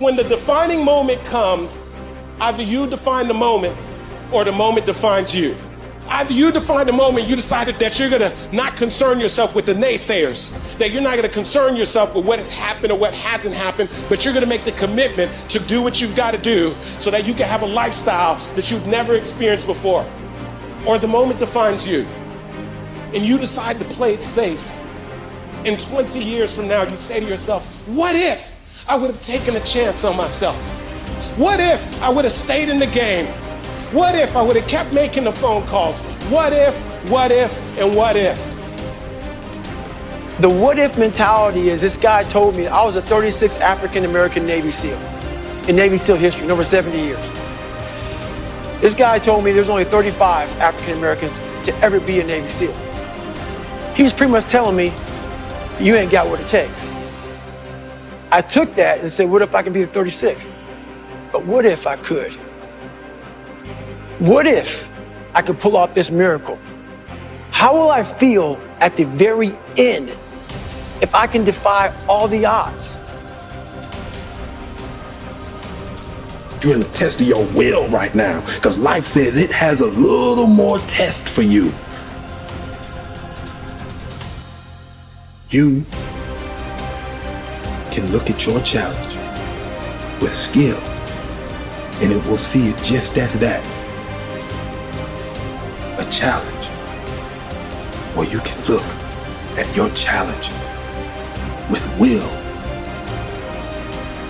when the defining moment comes, either you define the moment or the moment defines you. Either you define the moment, you decided that you're gonna not concern yourself with the naysayers, that you're not gonna concern yourself with what has happened or what hasn't happened, but you're gonna make the commitment to do what you've gotta do so that you can have a lifestyle that you've never experienced before. Or the moment defines you, and you decide to play it safe. And 20 years from now, you say to yourself, what if I would have taken a chance on myself? What if I would have stayed in the game? What if I would have kept making the phone calls? What if, and what if? The what if mentality is, this guy told me I was a 36th African-American Navy SEAL in Navy SEAL history, over 70 years. This guy told me there's only 35 African-Americans to ever be a Navy SEAL. He was pretty much telling me, you ain't got what it takes. I took that and said, what if I can be the 36th? But what if I could? What if I could pull off this miracle? How will I feel at the very end if I can defy all the odds? You're in the test of your will right now, because life says it has a little more test for you. You can look at your challenge with skill, and it will see it just as that. A challenge. Or you can look at your challenge with will.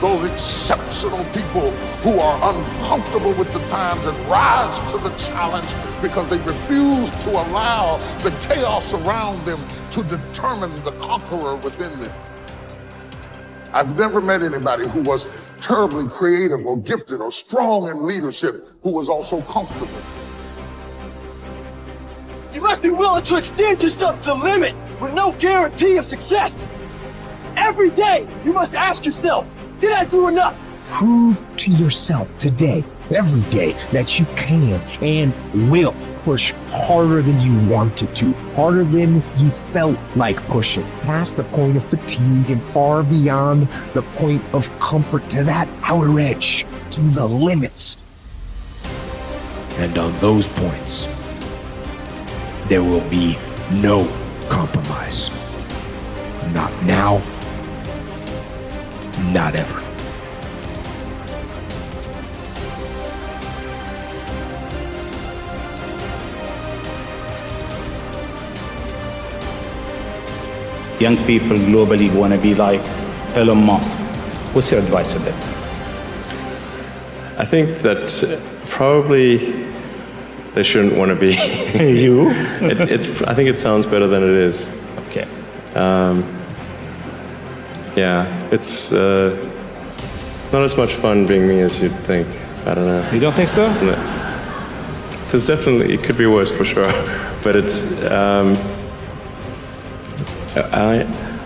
Those exceptional people who are uncomfortable with the times and rise to the challenge because they refuse to allow the chaos around them to determine the conqueror within them. I've never met anybody who was terribly creative or gifted or strong in leadership who was also comfortable. You must be willing to extend yourself to the limit with no guarantee of success. Every day, you must ask yourself, did I do enough? Prove to yourself today, every day, that you can and will push harder than you wanted to, harder than you felt like pushing, past the point of fatigue and far beyond the point of comfort, to that outer edge, to the limits. And on those points, there will be no compromise. Not now, not ever. Young people globally want to be like Elon Musk. What's your advice on that? I think that probably they shouldn't want to be. You? I think it sounds better than it is. Okay. Yeah, it's not as much fun being me as you'd think. I don't know. You don't think so? No. There's definitely, it could be worse for sure, but it's,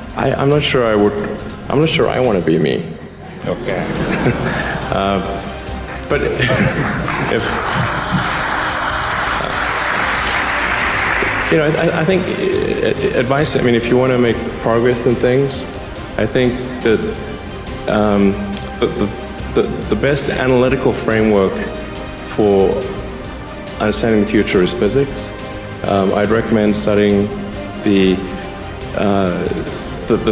I'm not sure I'm not sure I want to be me. Okay. But if, you know, I think advice, I mean, if you want to make progress in things, I think that the best analytical framework for understanding the future is physics. I'd recommend studying the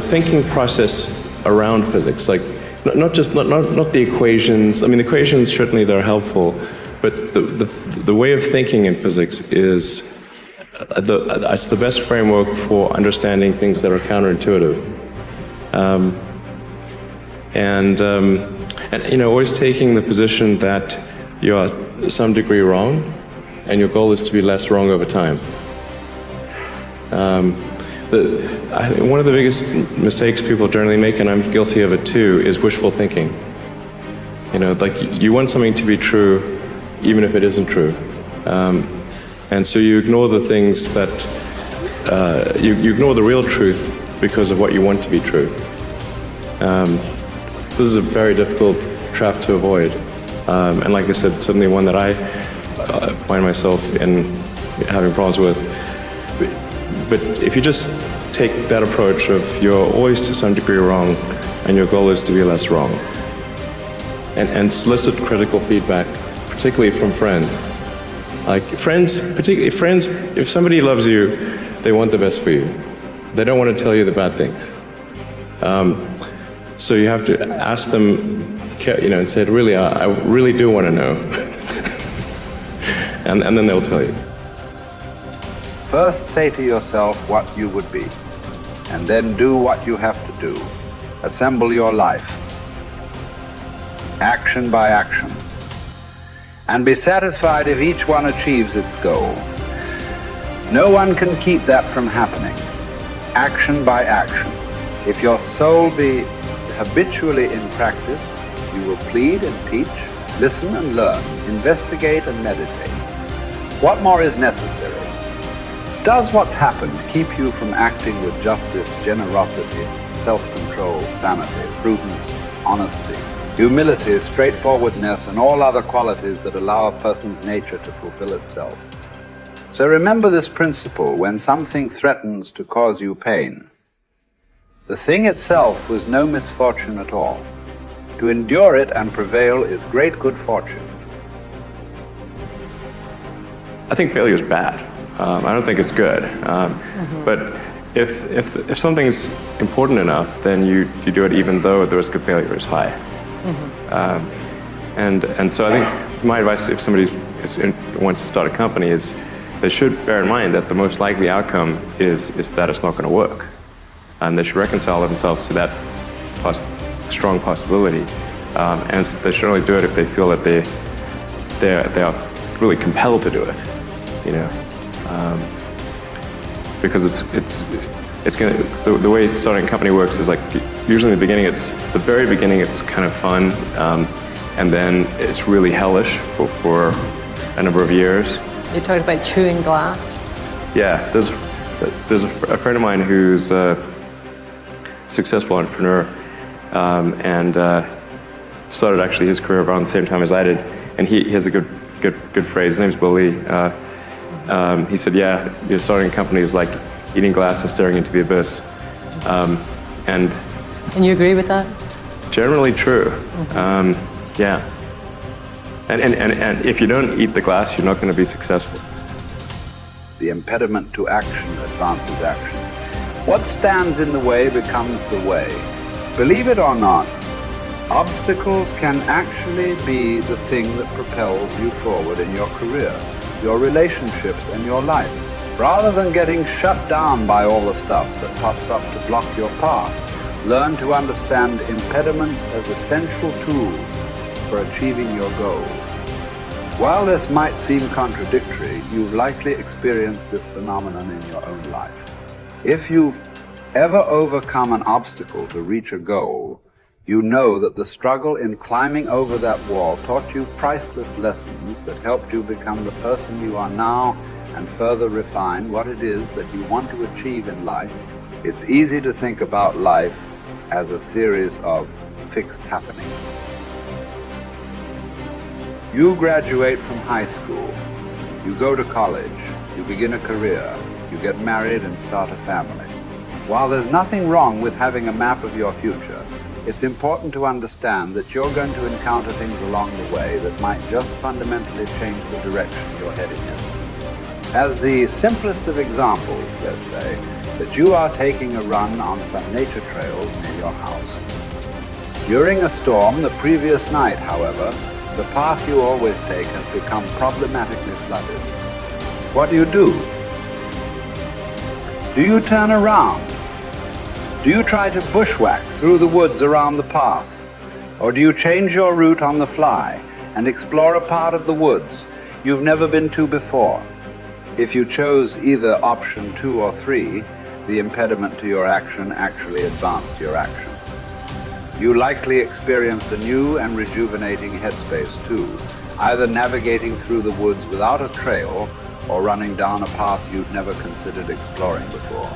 thinking process around physics, like not the equations. I mean, the equations certainly they're helpful, but the way of thinking in physics is it's the best framework for understanding things that are counterintuitive. And you know, always taking the position that you are to some degree wrong, and your goal is to be less wrong over time. I think one of the biggest mistakes people generally make, and I'm guilty of it too, is wishful thinking. You know, like you want something to be true, even if it isn't true. And so you ignore the things that, you ignore the real truth because of what you want to be true. This is a very difficult trap to avoid. And like I said, certainly one that I find myself in having problems with. But if you just take that approach of you're always to some degree wrong and your goal is to be less wrong, and solicit critical feedback, particularly from friends. Like friends, particularly friends, if somebody loves you, they want the best for you. They don't want to tell you the bad things. So you have to ask them, and say, really, I really do want to know. and then they'll tell you. First say to yourself what you would be, and then do what you have to do. Assemble your life, action by action, and be satisfied if each one achieves its goal. No one can keep that from happening. Action by action. If your soul be habitually in practice, you will plead and teach, listen and learn, investigate and meditate. What more is necessary? Does what's happened keep you from acting with justice, generosity, self-control, sanity, prudence, honesty, humility, straightforwardness, and all other qualities that allow a person's nature to fulfill itself? So remember this principle when something threatens to cause you pain. The thing itself was no misfortune at all. To endure it and prevail is great good fortune. I think failure is bad. I don't think it's good. But if something's important enough, then you do it even though the risk of failure is high. And so I think my advice if somebody wants to start a company is they should bear in mind that the most likely outcome is that it's not going to work. And they should reconcile themselves to that strong possibility. And they should only do it if they feel that they are really compelled to do it. Because it's going to, the way starting a company works is like usually in the very beginning it's kind of fun, and then it's really hellish for a number of years. You talked about chewing glass. Yeah, there's a friend of mine who's a successful entrepreneur, and started actually his career around the same time as I did, and he has a good phrase. His name's Bill Lee. He said, "Yeah, starting a company is like eating glass and staring into the abyss," and you agree with that? Generally true. Yeah. And if you don't eat the glass, you're not going to be successful. The impediment to action advances action. What stands in the way becomes the way. Believe it or not, obstacles can actually be the thing that propels you forward in your career, your relationships, and your life. Rather than getting shut down by all the stuff that pops up to block your path, learn to understand impediments as essential tools for achieving your goals. While this might seem contradictory, you've likely experienced this phenomenon in your own life. If you've ever overcome an obstacle to reach a goal, you know that the struggle in climbing over that wall taught you priceless lessons that helped you become the person you are now and further refine what it is that you want to achieve in life. It's easy to think about life as a series of fixed happenings. You graduate from high school, you go to college, you begin a career, you get married and start a family. While there's nothing wrong with having a map of your future, it's important to understand that you're going to encounter things along the way that might just fundamentally change the direction you're heading in. As the simplest of examples, let's say, that you are taking a run on some nature trails near your house. During a storm the previous night, however, the path you always take has become problematically flooded. What do? Do you turn around? Do you try to bushwhack through the woods around the path? Or do you change your route on the fly and explore a part of the woods you've never been to before? If you chose either option 2 or 3, the impediment to your action actually advanced your action. You likely experienced a new and rejuvenating headspace too, either navigating through the woods without a trail or running down a path you'd never considered exploring before.